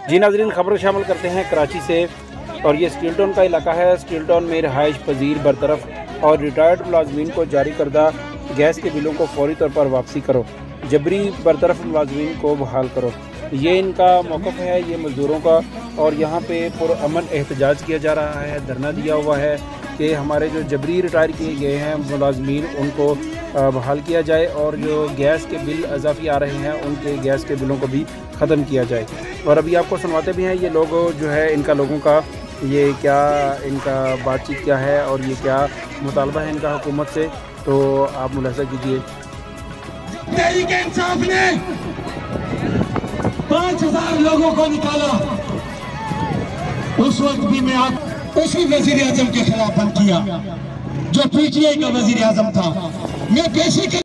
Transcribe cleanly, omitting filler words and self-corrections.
जी नाज़रीन, खबर शामिल करते हैं कराची से और ये स्टील टाउन का इलाका है। स्टील टाउन में रहाइश पजीर बरतरफ और रिटायर्ड मुलाजमीन को जारी करदा गैस के बिलों को फौरी तौर पर वापसी करो, जबरी बरतरफ मुलाजमीन को बहाल करो। ये इनका मौक़िफ़ है, ये मज़दूरों का, और यहाँ पे पुरअमन एहतजाज किया जा रहा है। धरना दिया हुआ है कि हमारे जो जबरी रिटायर किए गए हैं मुलाजमीन उनको बहाल किया जाए और जो गैस के बिल अज़ाफ़ी आ रहे हैं उनके गैस के बिलों को भी ख़त्म किया जाए। और अभी आपको सुनवाते भी हैं ये लोग जो है इनका लोगों का ये क्या इनका बातचीत क्या है और ये क्या मुतालबा है इनका हुकूमत से, तो आप मुलाहिज़ा कीजिए। तहरीक इंसाफ ने 5000 लोगों को निकाला। उस वक्त भी मैं आप उसी वजीर आजम के खिलाफ बंद किया जो पीटीआई का वजीर आजम था। मैं पेशी